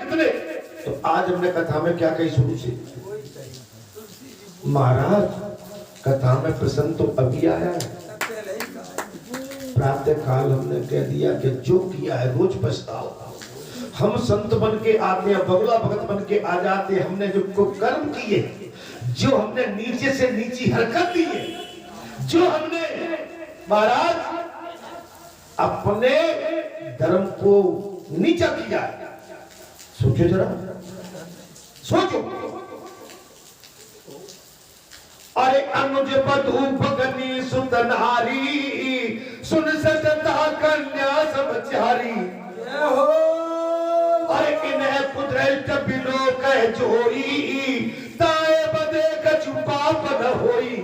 कितने। तो आज हमने कथा में क्या कही शुरू से, महाराज कथा में प्रसन्न तो अभी आया है, प्रातः काल हमने कह दिया कि जो किया है रोज पछताओ। हम संत बन के आते हैं, बगुला भगत बन के आ जाते हैं, हमने जो कर्म किए, जो हमने नीचे से नीची हरकत दी है, जो हमने महाराज अपने धर्म को नीचा किया है, सोचो जरा, सोचो। अरे अनुज बधू भगनी सुत नारी, सुन सजता कन्या सब चारी। अरे इन्हें कुदरत बिलो कह जोरी, ताए बदे कछु पाप न होई।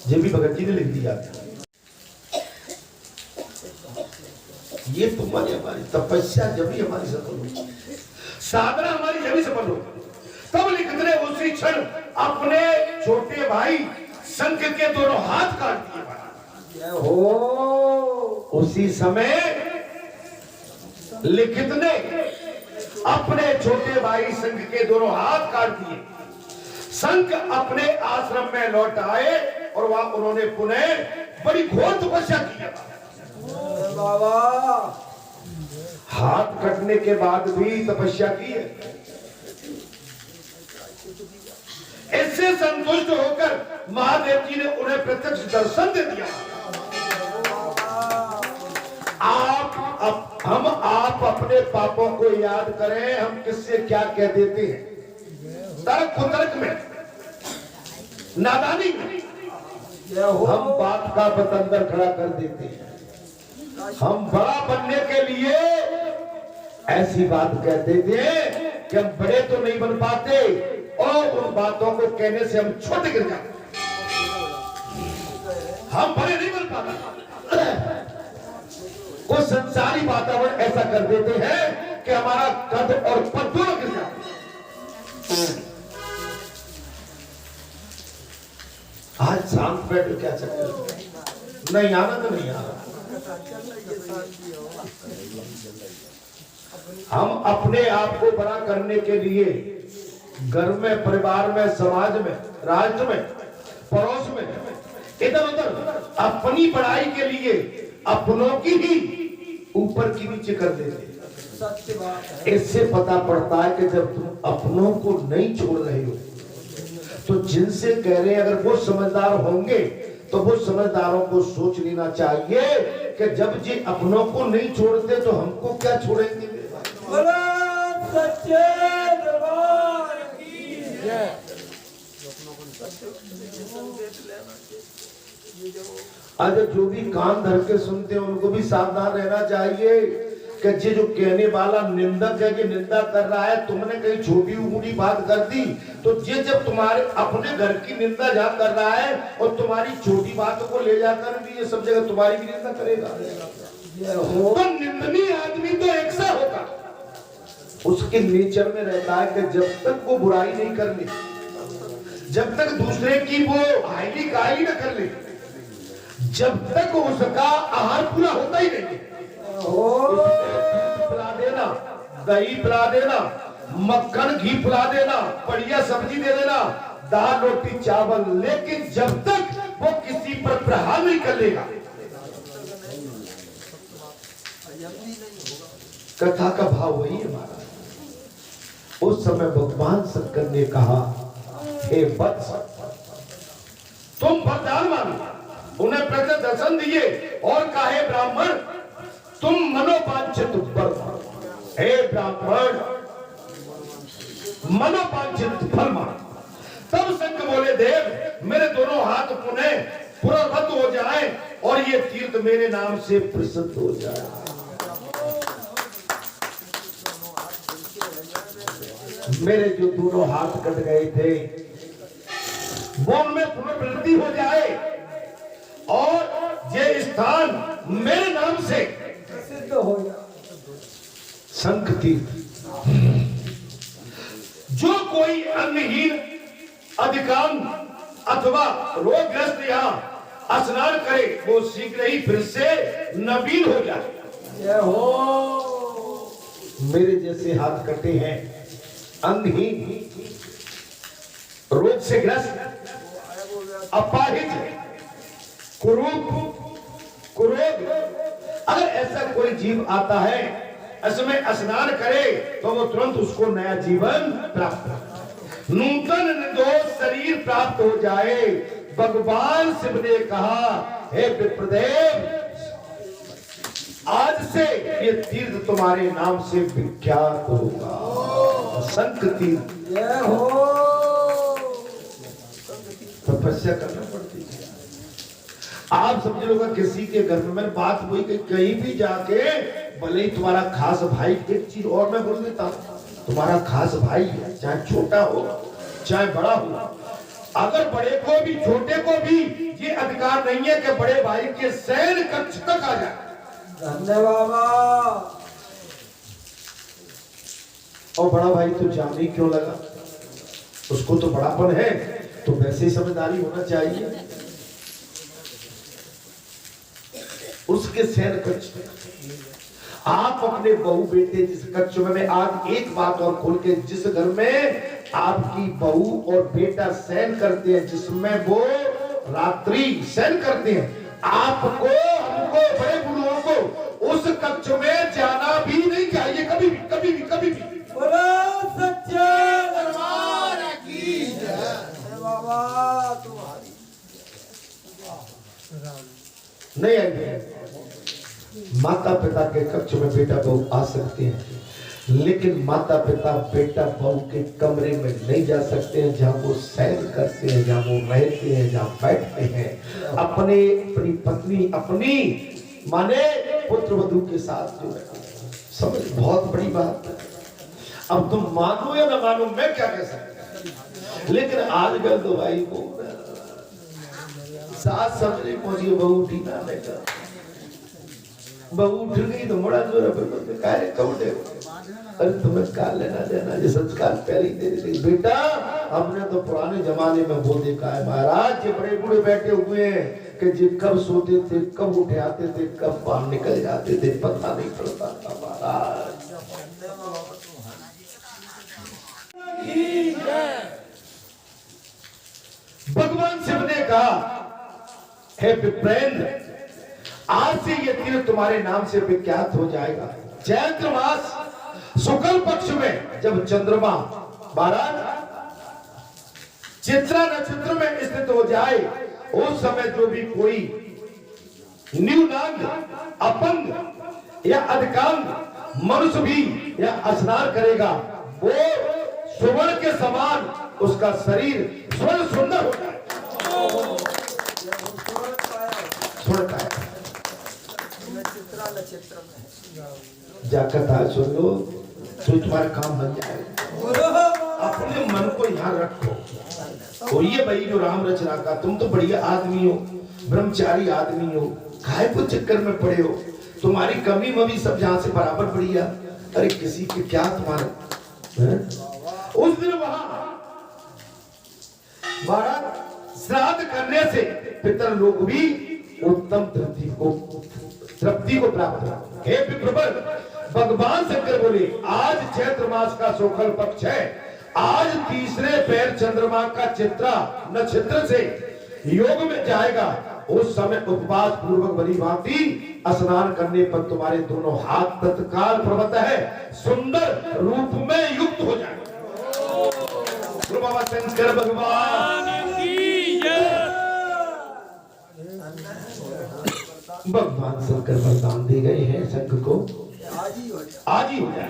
ये भी भगत जी ने लिख दिया। ये तुम्हारी हमारी तपस्या जब भी हमारी सफल हो, साधना हमारी जब भी सफल हो, तब लिखते रहे उसी क्षण अपने छोटे भाई शंख के दोनों हाथ काट दिए हो। उसी समय लिखित ने अपने छोटे भाई शंख के दोनों हाथ काट दिए। शंख अपने आश्रम में लौट आए और वहां उन्होंने पुनः बड़ी घोर तपस्या की। बाबा हाथ कटने के बाद भी तपस्या की है। इससे संतुष्ट होकर महादेव जी ने उन्हें प्रत्यक्ष दर्शन दे दिया। आप अपने पापों को याद करें, हम किससे क्या कह देते हैं, तर्क कुतर्क में, नादानी में हम बात का बतंदर खड़ा कर देते हैं। हम बड़ा बनने के लिए ऐसी बात कह देते हैं कि हम बड़े तो नहीं बन पाते, और उन बातों को कहने से हम छोटे गिर जाते, हम बड़े नहीं बन पाते। कुछ संसारी वातावरण ऐसा कर देते हैं कि हमारा कद और पद दोनों गिर जाते। आज शांत बैठ क्या चक्कर, नहीं आना तो नहीं आना। हम अपने आप को बड़ा करने के लिए घर में, परिवार में, समाज में, राष्ट्र में, पड़ोस में, इधर उधर अपनी बड़ाई के लिए अपनों की ही ऊपर की नीचे कर देते। इससे पता पड़ता है कि जब तुम अपनों को नहीं छोड़ रहे हो, तो जिनसे कह रहे हैं अगर वो समझदार होंगे तो वो समझदारों को सोच लेना चाहिए कि जब जी अपनों को नहीं छोड़ते तो हमको क्या छोड़ेंगे। सच्चे दरबार की जय। आज जो भी कान धर के सुनते हैं उनको भी सावधान रहना चाहिए कि ये जो कहने वाला निंदक है कि निंदा कर रहा है, तुमने कहीं छोटी उमूटी बात कर दी तो ये जब तुम्हारे अपने घर की निंदा जहाँ कर रहा है और तुम्हारी छोटी बातों को ले जाकर भी ये सब जगह तुम्हारी भी निंदा करेगा। तो निंदनीय आदमी तो एक सा होगा, उसके नेचर में रहता है कि जब तक वो बुराई नहीं कर ले, जब तक दूसरे की वो हाईली कायली न कर ले, जब तक उसका आहार पूरा होता ही नहीं। पिला देना, दही पिला देना, मक्खन घी पिला देना, बढ़िया सब्जी दे देना, दाल रोटी चावल, लेकिन जब तक वो किसी पर प्रहार नहीं कर लेगा। कथा का भाव वही है हमारा। उस समय भगवान शंकर ने कहा, हे वत्स, तुम वरदान मांगो। उन्हें प्रत्यक्ष दर्शन दिए और कहा, ब्राह्मण तुम मनोवांछित वर, हे ब्राह्मण मनोवांछित फल मांग। तब शंकर बोले, देव मेरे दोनों हाथ पुनः पुनर्वत हो जाए और ये तीर्थ मेरे नाम से प्रसिद्ध हो जाए। मेरे जो दोनों हाथ कट गए थे वो उनमें पुनर्वृद्धि हो जाए और ये स्थान मेरे नाम से प्रसिद्ध हो जाए। शंख तीर्थ। जो कोई अन्नहीन, अधिकांग अथवा रोगग्रस्त यहाँ स्नान करे वो शीघ्र ही फिर से नवीन हो जाए। मेरे जैसे हाथ कटे हैं, अंगहीन, रोग से ग्रस्त, अपाहिज, कुरूप, कुरोध, अगर ऐसा कोई जीव आता है, इसमें स्नान करे तो वो तुरंत उसको नया जीवन प्राप्त, नूतन निर्दोष शरीर प्राप्त हो जाए। भगवान शिव ने कहा, हे विप्रदेव, आज से ये तीर्थ तुम्हारे नाम से विख्यात होगा, शंख तीर्थ। तपस्या करना पड़ती है। आप समझ लो किसी के घर में, मैं बात वही कहीं भी जाके, भले ही तुम्हारा खास भाई, एक चीज और मैं बोल देता हूँ, तुम्हारा खास भाई है, चाहे छोटा हो चाहे बड़ा हो, अगर बड़े को भी छोटे को भी ये अधिकार नहीं है कि बड़े भाई के शयन कक्ष तक आ जाए। धन्यवाद। और बड़ा भाई तो जाने क्यों लगा, उसको तो बड़ापन है, तो वैसे ही समझदारी होना चाहिए। उसके शयन कक्ष, आप अपने बहू बेटे जिस कक्ष में, आज एक बात और खोल के, जिस घर में आपकी बहू और बेटा शयन करते हैं, जिसमें वो रात्रि शयन करते हैं, आपको, हमको, बड़े बुढ़ों को उस कक्ष में जाना भी नहीं चाहिए, कभी भी, कभी भी, कभी भी। बोलो सच्चे दरबार की जय। बाबा तुम्हारी नहीं आएंगे। माता पिता के कक्ष में बेटा बहू आ सकते हैं, लेकिन माता पिता बेटा बहू के कमरे में नहीं जा सकते हैं, जहाँ वो शयन करते हैं, जहाँ वो रहते हैं, जहाँ बैठते हैं, अपनी पत्नी, अपनी माने पुत्र वधू के साथ जो है। समझ, बहुत बड़ी बात है। अब तुम मानो या ना मानो, मैं क्या कह सकता, लेकिन आजकल तो भाई को सास समझ नहीं पहुंची, बहू उठी ना, बहू उठ गई तो बड़ा जोर है, अरे तुम्हें क्या लेना देना, ये संस्कार पहले ही दे दी। बेटा, हमने तो पुराने जमाने में वो देखा है महाराज, ये बड़े बूढ़े बैठे हुए हैं कि जी कब सोते थे, कब उठे आते थे, कब बाहर निकल जाते थे, पता नहीं पड़ता था महाराज। भगवान शिव ने कहा, हे विप्रेंद्र, आज से ये तीर्थ तुम्हारे नाम से विख्यात हो जाएगा। चैत्र मास शुक्ल पक्ष में जब चंद्रमा महाराज चित्रा नक्षत्र में स्थित हो जाए, उस समय जो भी कोई न्यूनांग, अपंग या अधिकांग मनुष्य भी या स्नान करेगा, वो सुवर्ण के समान उसका शरीर स्वर्ण सुंदर हो जाए। जाकर था सुन लो, तो तुम्हारा काम बन जाएगा। अपने मन को यहाँ रखो, और ये भाई जो राम रचना का, तुम तो बढ़िया आदमी हो, ब्रह्मचारी आदमी हो, काहे को चक्कर में पड़े हो, तुम्हारी कमी मवी सब जहाँ से बराबर बढ़िया। अरे किसी के क्या तुम्हारा है? उस दिन वहां श्राद्ध करने से पितर लोग भी उत्तम तृप्ति को प्राप्त हो। हे विप्रवर, भगवान शंकर बोले, आज चैत्र मास का शुक्ल पक्ष है, आज तीसरे पैर चंद्रमा का चित्रा नक्षत्र से योग में जाएगा। उस समय उपवास पूर्वक बड़ी भांति स्नान करने पर तुम्हारे दोनों हाथ तत्काल प्रवत है सुंदर रूप में युक्त हो जाएगा। गुरु बाबा शंकर भगवान की जय। भगवान शंकर वरदान दे गए हैं शंख को आज ही हो जाए,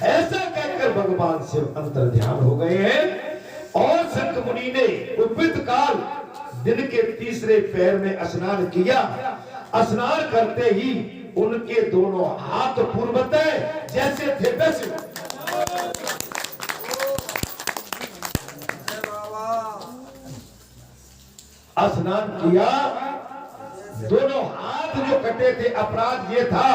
ऐसा कहकर भगवान शिव अंतर ध्यान हो गए हैं। और शंख मुनि ने कुपित काल दिन के तीसरे पैर में स्नान किया। स्नान करते ही उनके दोनों हाथ पूर्वतः जैसे थे वैसे स्नान किया। दोनों हाथ जो कटे थे, अपराध ये था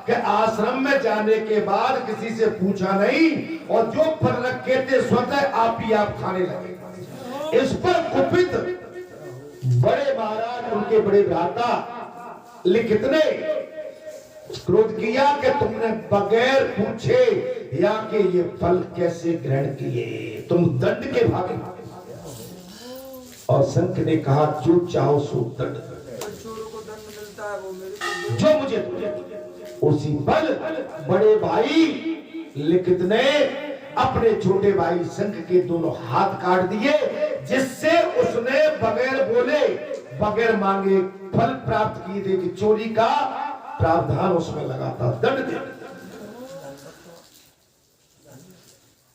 कि आश्रम में जाने के बाद किसी से पूछा नहीं, और जो फल रखे थे स्वतः आप ही आप खाने लगे। इस पर कुपित बड़े महाराज, उनके बड़े भ्राता लिखित ने क्रोध किया कि तुमने बगैर पूछे या कि ये फल कैसे ग्रहण किए, तुम दंड के भागे। और शंख ने कहा जो चाहो सो दंड जो मुझे उसी पल बड़े भाई लिखित ने अपने छोटे भाई शंख के दोनों हाथ काट दिए, जिससे उसने बगैर बोले बगैर मांगे फल प्राप्त किए थे कि चोरी का प्रावधान उसमें लगा था, दंड दे।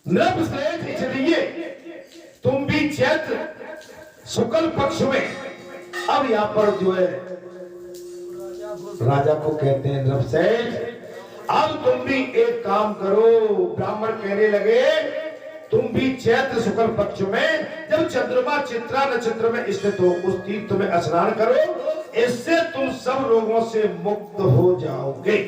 नृपश्रेष्ठ इसलिए तुम भी चैत्र शुक्ल पक्ष में, अब यहां पर जो है राजा को कहते हैं नृपश्रेष्ठ, अब तुम भी एक काम करो। ब्राह्मण कहने लगे तुम भी चैत्र शुक्ल पक्ष में जब चंद्रमा चित्रा नक्षत्र में स्थित हो उस तीर्थ में स्नान करो, इससे तुम सब रोगों से मुक्त हो जाओगे।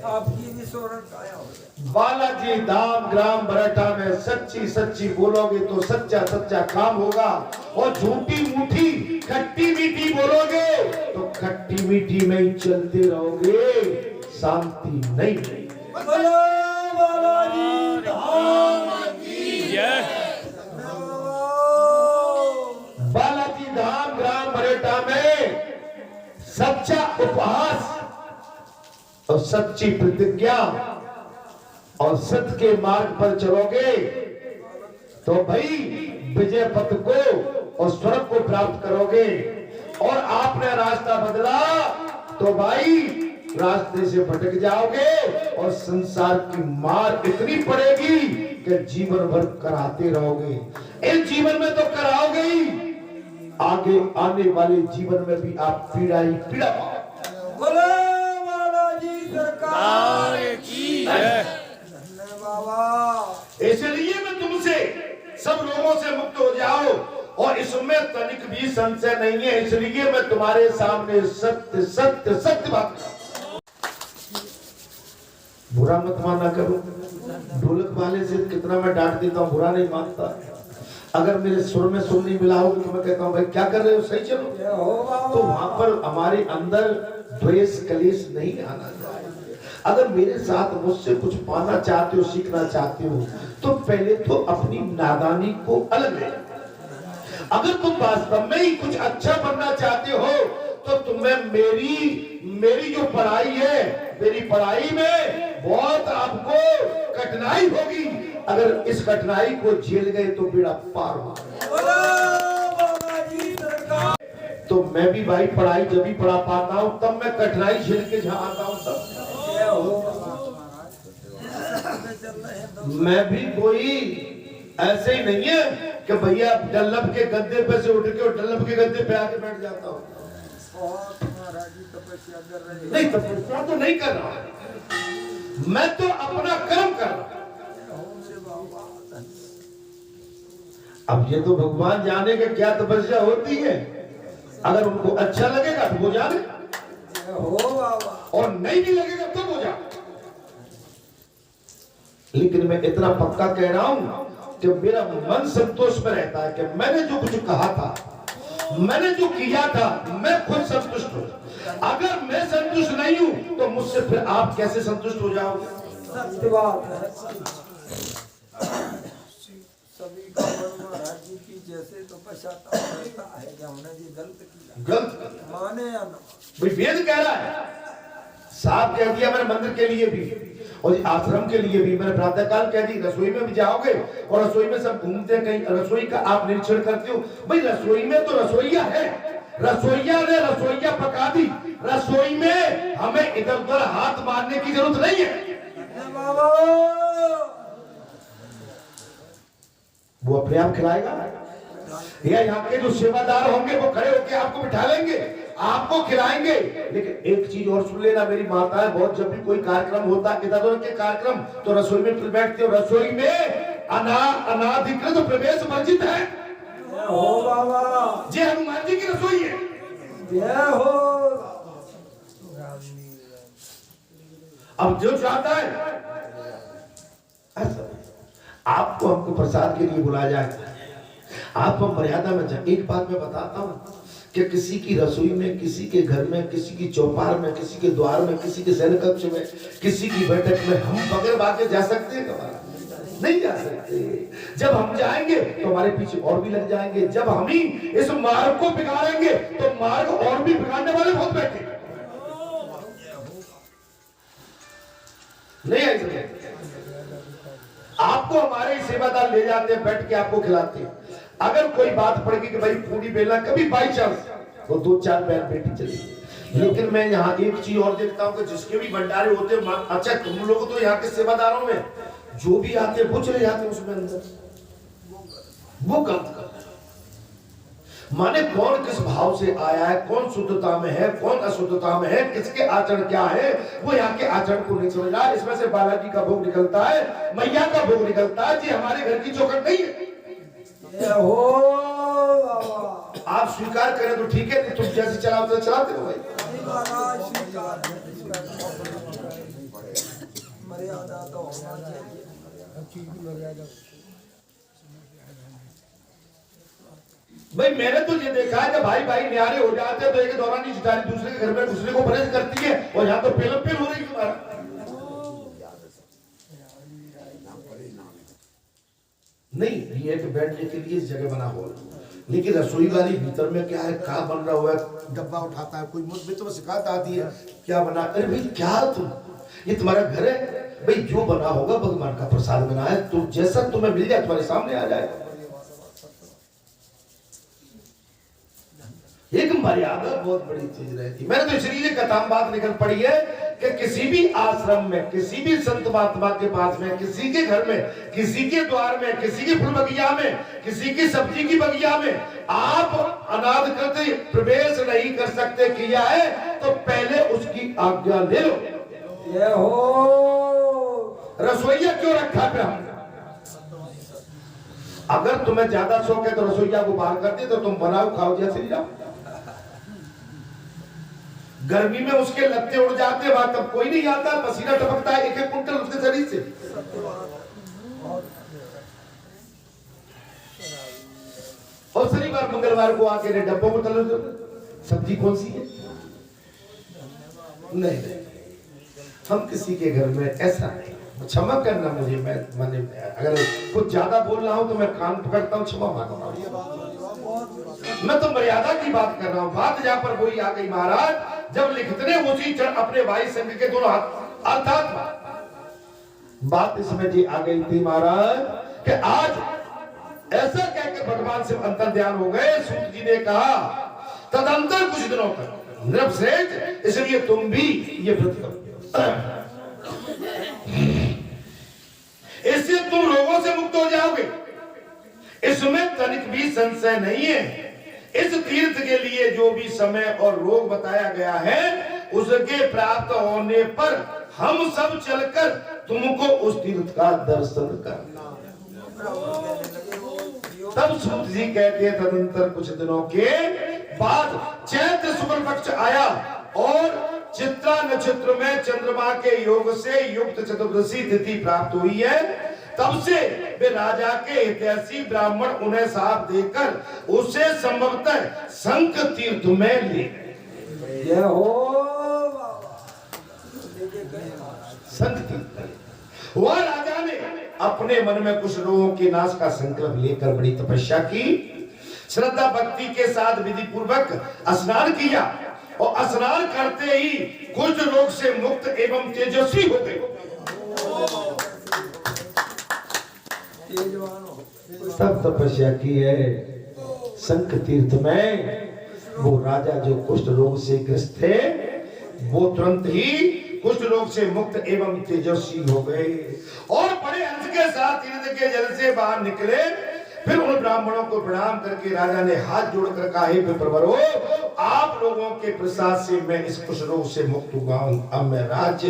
आपकी भी सोरठ काया हो जाए। बालाजी धाम ग्राम बराठा में सच्ची सच्ची बोलोगे तो सच्चा सच्चा काम होगा, और झूठी मूठी खट्टी मीठी बोलोगे तो खट्टी मीठी में ही चलते रहोगे, शांति नहीं रहेगी। बालाजी धाम की जय। बालाजी धाम ग्राम बरेटा में सच्चा उपहास और सच्ची प्रतिज्ञा और सत्य के मार्ग पर चलोगे तो भाई विजय पथ को और स्वर्ग को प्राप्त करोगे। और आपने रास्ता बदला तो भाई रास्ते से भटक जाओगे और संसार की मार इतनी पड़ेगी कि जीवन भर कराते रहोगे। इस जीवन में तो कराओगे ही, आगे आने वाले जीवन में भी आप पीड़ा ही पीड़ा बोलो बालाजी सरकार की जय। इसलिए मैं तुमसे सब रोगों से मुक्त हो जाओ, और इसमें तनिक भी संशय नहीं है, इसलिए मैं तुम्हारे सामने सत्य सत्य सत्य बात बुरा मत माना करो। ढोलक वाले से कितना मैं डांट देता हूँ, बुरा नहीं मानता। अगर मेरे सुर में सुर नहीं मिला होगा तो मैं कहता हूँ भाई क्या कर रहे हो, सही चलो, तो वहां पर हमारे अंदर द्वेष कलेश नहीं आना चाहिए। अगर मेरे साथ मुझसे कुछ पाना चाहते हो, सीखना चाहते हो, तो पहले तो अपनी नादानी को अलग ले। अगर तुम वास्तव में ही कुछ अच्छा बनना चाहते हो तो तुम्हें मेरी जो पढ़ाई है, मेरी पढ़ाई में बहुत आपको कठिनाई होगी। अगर इस कठिनाई को झेल गए तो बेड़ा पार होगा। तो मैं भी भाई पढ़ाई जब भी पढ़ा पाता हूँ तब मैं कठिनाई झेल के जहाँ आता हूँ तब। मैं भी कोई ऐसे ही नहीं है कि भैया डल्लब के गद्दे पे से उठ के और डल्लब के गद्दे पे आके बैठ जाता हूँ। नहीं, तपस्या तो नहीं कर रहा, मैं तो अपना कर्म कर रहा। अब ये तो भगवान जाने के क्या तपस्या होती है, अगर उनको अच्छा लगेगा तो वो जाने, और नहीं भी लगेगा तो वो जाने। लेकिन मैं इतना पक्का कह रहा हूं कि मेरा मन संतोष में रहता है कि मैंने जो कुछ कहा था, मैंने जो किया था, मैं खुद संतुष्ट हूं। अगर मैं संतुष्ट नहीं हूं तो मुझसे फिर आप कैसे संतुष्ट हो जाओगे? सत्य बात है। सभी का महाराज जी की जैसे तो पश्चाताप होता है कि हमने ये गलत किया, गलत माने या न भाई। वेद कह रहा है, साफ कह दिया मैंने, मंदिर के लिए भी और आश्रम के लिए भी मैंने प्रातः काल कह दी। रसोई में भी जाओगे और रसोई में सब घूमते हैं, कहीं रसोई का आप निरीक्षण करते हो भाई। रसोई में तो रसोईया है, रसोईया ने रसोईया पका दी, रसोई में हमें इधर उधर हाथ मारने की जरूरत नहीं है। वो अपने आप खिलाएगा, या यहाँ के जो सेवादार होंगे वो खड़े होकर आपको बिठा लेंगे, आपको खिलाएंगे। लेकिन एक चीज और सुन लेना, मेरी माताएं बहुत, जब भी कोई कार्यक्रम होता है इधर उधर के कार्यक्रम, तो रसोई में बैठते हो। रसोई में अनाधिकृत प्रवेश वर्जित है। हो बाबा, ये हनुमान जी की रसोई है। जय हो। अब जो चाहता है आपको हमको प्रसाद के लिए बुलाया जाए, आप मर्यादा में जाए। एक बात मैं बताता हूँ कि किसी की रसोई में, किसी के घर में, किसी की चौपाल में, किसी के द्वार में, किसी के शयन कक्ष में, किसी की बैठक में हम बगैर भागे जा सकते हैं? कमाल नहीं जा सकते। जब हम जाएंगे तो हमारे पीछे और भी लग जाएंगे। जब हम ही इस मार्ग को बिगाड़ेंगे तो मार्ग और भी बिगाड़ने वाले बहुत बैठे। नहीं आई सकते। आपको हमारे सेवादार ले जाते हैं, बैठ के आपको खिलाते हैं। अगर कोई बात पड़ गई कि भाई पूरी बेला, कभी बाई चांस तो 2-4 पैर बेटी चली। लेकिन मैं यहाँ एक चीज और देखता हूँ कि जिसके भी भंडारे होते हैं, अच्छा तुम लोग तो यहाँ के सेवादारों में जो भी आते हैं वो चले जाते हैं उसमें अंदर, वो गलत करते। माने कौन किस भाव से आया है, कौन शुद्धता में है, कौन अशुद्धता में है, किसके आचरण क्या है, वो यहाँ के आचरण को नहीं समझ रहा। इसमें से बालाजी का भोग निकलता है, मैया का भोग निकलता है जी, हमारे घर की चौखट नहीं है। आप स्वीकार करें तो ठीक है, तुम जैसे चलाते हो चलाते हो भाई। मर्यादा तो होना चाहिए। भाई मैंने तो ये देखा है कि भाई भाई न्यारे हो जाते हैं तो एक दौरान ही जितानी दूसरे के घर में दूसरे को परहेज करती है, और यहाँ तो पेल पेल हो रही है तुम्हारा। नहीं, ये तो बैठने के लिए जगह बना हुआ, लेकिन रसोई वाली भीतर में क्या है, क्या बन रहा हुआ है, डब्बा उठाता है कोई, मुझ में तो शिकायत आती है क्या बना। अरे भाई क्या तुम, ये तुम्हारा घर है भाई, जो बना होगा भगवान का प्रसाद बना है, तो जैसा तुम्हें मिल जाए तुम्हारे सामने आ जाए। एक मर्यादा बहुत बड़ी चीज रहती। मैंने तो इसलिए कथाम बात निकल पड़ी है कि किसी भी आश्रम में, किसी भी संत महात्मा के पास में, किसी के घर में, किसी के द्वार में, किसी की फूल बगिया में, किसी की सब्जी की बगिया में आप अनाधिकृत प्रवेश नहीं कर सकते। किया है तो पहले उसकी आज्ञा ले लो। ये हो रसोईया क्यों रखा पे हमने? अगर तुम्हें ज्यादा शौक है तो रसोईया को बाहर करते तो तुम बनाओ खाओ जैसे जाओ। गर्मी में उसके लत्ते उड़ जाते, वहां तब कोई नहीं आता, पसीना टपकता है 1-1 कुंटल उसके शरीर से। और शनिवार मंगलवार को आके ने डब्बों को तलो, सब्जी कौन सी है? नहीं, हम किसी के घर में ऐसा नहीं। क्षमा करना मुझे, मैंने अगर कुछ ज्यादा बोल रहा हूं तो मैं कान पकड़ता हूं, क्षमा मांगता हूं। मैं तो मर्यादा की बात कर रहा हूं। बात जहां पर वही आ गई महाराज, जब लिखते ने उसी क्षण अपने भाई संघ के दोनों हाथ, अर्थात बात इसमें जी आ गई थी महाराज कि आज ऐसा कहकर भगवान से अंतर ध्यान हो गए। सूत जी ने कहा तदंतर कुछ दिनों तक निरपश्रेष्ठ, इसलिए तुम भी ये व्रत करो, इससे तुम रोगों से मुक्त हो जाओगे। इसमें तनिक भी संशय नहीं है। इस तीर्थ के लिए जो भी समय और रोग बताया गया है, उसके प्राप्त होने पर हम सब चलकर तुमको उस तीर्थ का दर्शन करना। तब सूत जी कहते हैं तदंतर कुछ दिनों के बाद चैत्र शुक्ल पक्ष आया और चित्रा नक्षत्र में चंद्रमा के योग से युक्त चतुर्दशी तिथि प्राप्त हुई है। तब से वे राजा के हितैषी ब्राह्मण उन्हें साथ देकर उसे संभवतः शंख तीर्थ में ले गए। शंख तीर्थ वह राजा ने अपने मन में कुछ लोगों के नाश का संकल्प लेकर बड़ी तपस्या की, श्रद्धा भक्ति के साथ विधि पूर्वक स्नान किया और स्नान करते ही कुछ रोग से मुक्त एवं तेजस्वी हो गए। सब तपस्या की है। शंख तीर्थ में वो राजा जो कुष्ठ रोग से ग्रस्त थे, वो तुरंत ही कुष्ठ रोग से मुक्त एवं तेजस्वी हो गए और बड़े हर्ष के साथ तीर्थ के जल से बाहर निकले। फिर उन ब्राह्मणों को प्रणाम करके राजा ने हाथ जोड़कर कहा, हे प्रवरो, आप लोगों के प्रसाद से मैं इस कुष्ठ रोग से मुक्त हुआ हूं। अब मैं राज्य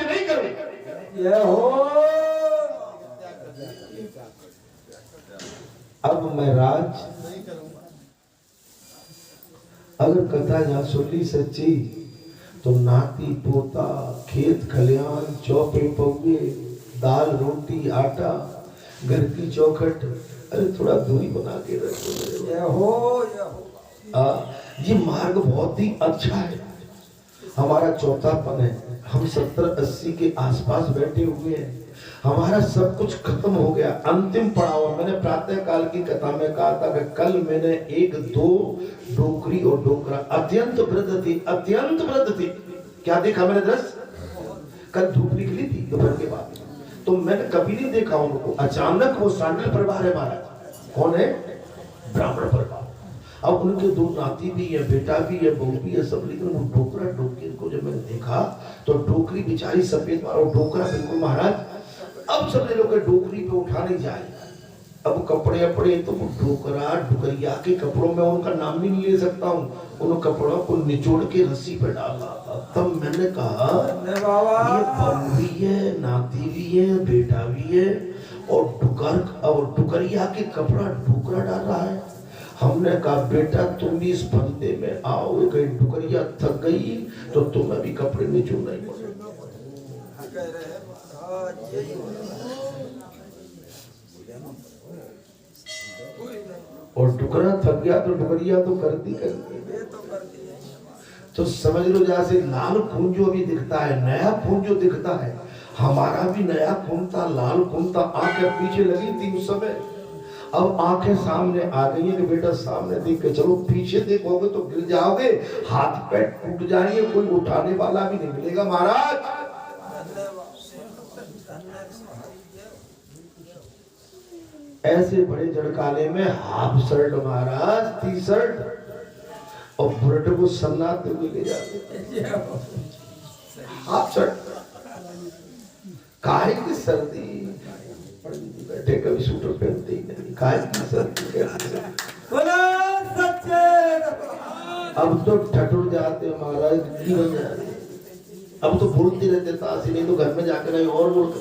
नहीं करूं। अब मैं राज अगर कथा यहाँ सुनली सच्ची तो नाती पोता, खेत खलियान, चौपे पौगे, दाल रोटी आटा, घर की चौखट, अरे थोड़ा दूरी बना के रखो। ये मार्ग बहुत ही अच्छा है। हमारा चौथापन है, हम 70-80 के आसपास बैठे हुए हैं, हमारा सब कुछ खत्म हो गया, अंतिम पड़ाव। मैंने प्रातः काल की कथा में कहा था कि कल मैंने 1-2 डोकरी और डोकरा अत्यंत वृद्ध थी, अत्यंत वृद्ध थी। क्या देखा मैंने दृश्य? कल धूप निकली थी दोपहर के बाद, तो मैंने कभी नहीं देखा उनको। अचानक वो सांडल परिवार है महाराज। कौन है? ब्राह्मण परिवार। अब उनके 2 नाती भी है, बेटा भी है, बहू भी है, सब। लेकिन वो डोकरा डोकरी को जब मैंने देखा तो डोकरी बेचारी सफेद और डोकरा बिल्कुल महाराज। अब सब लोग डोकरी पे उठा नहीं जाए, अब कपड़े अपड़े, तो वो डोकरा डुकरिया के कपड़ों में उनका नाम भी नहीं ले सकता हूँ, उन कपड़ों को निचोड़ के रस्सी पे डाला। तब मैंने कहा ये बहू भी है, नाती भी है, बेटा भी है, और डुकरिया के कपड़ा डोकरा डाल रहा है। हमने कहा बेटा तुम भी इस फंदे में आओ, कहीं डुकरिया थक गई तो तुम्हें भी कपड़े निचोड़ना ही पड़ेगा। और डुकरा थक गया तो डुकरिया तो करती तो समझ लो, जैसे लाल खून जो अभी दिखता है, नया खून जो दिखता है, हमारा भी नया खून था, लाल खून था। आंखें पीछे लगी थी उस समय, अब आंखें सामने आ गई है कि बेटा सामने देख के चलो, पीछे देखोगे तो गिर जाओगे, हाथ पैर टूट जाएंगे, कोई उठाने वाला भी नहीं मिलेगा महाराज। ऐसे बड़े जड़काले में हाफ शर्ट महाराज, टी-शर्ट, और बुरट को सन्नाते हुए ले जाते। हाफ शर्ट, काहे की सर्दी, बैठे कभी सूटर पहनते ही नहीं, काहे की सर्दी। अब तो ठठुर जाते महाराज, की बन जाते। अब तो बोलते रहते तासी, नहीं तो घर में जाकर नहीं और बोलते।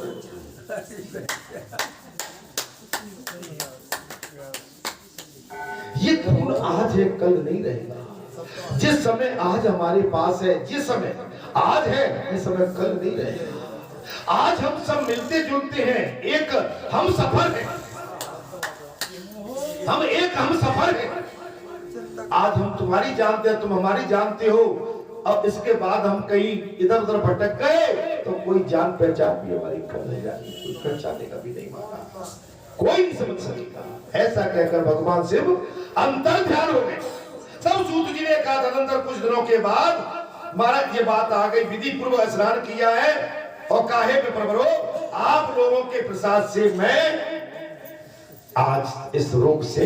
ये खून आज है कल नहीं रहेगा। जिस समय आज हमारे पास है, जिस समय आज है, ये समय कल नहीं रहेगा। आज हम सब मिलते जुलते हैं, एक हम सफर है, हम एक हम सफर है। आज हम तुम्हारी जानते हैं, तुम हमारी जानते हो। अब इसके बाद हम कहीं इधर उधर भटक गए तो कोई जान पहचान भी हमारी कम नहीं जाती, कोई पहचाने का भी नहीं माना, कोई नहीं समझ सकेगा। ऐसा कहकर भगवान शिव अंतर ध्यान हो गए। सब सूत जी ने कहा तदनंतर कुछ दिनों के बाद महाराज ये बात आ गई, विधि पूर्वक स्नान किया है और काहे पे प्रभरो, आप लोगों के प्रसाद से मैं आज इस रोग से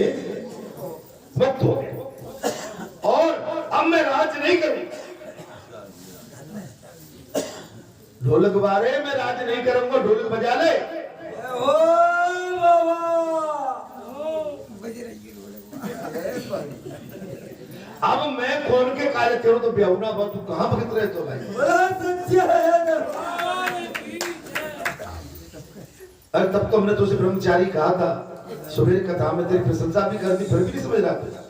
मुक्त हो गया और अब मैं राज्य नहीं करूंगा। ढोलक बारे मैं राज्य नहीं करूंगा, ढोलक बजा ले। अब मैं खोल के कार्य करूं तो ब्याहुना बात, तू कहां भगत रहे तो भाई। अरे तब तो हमने तुझसे ब्रह्मचारी कहा था, सुबह कथा में तेरी प्रशंसा भी कर दी, फिर भी नहीं समझ रहा था।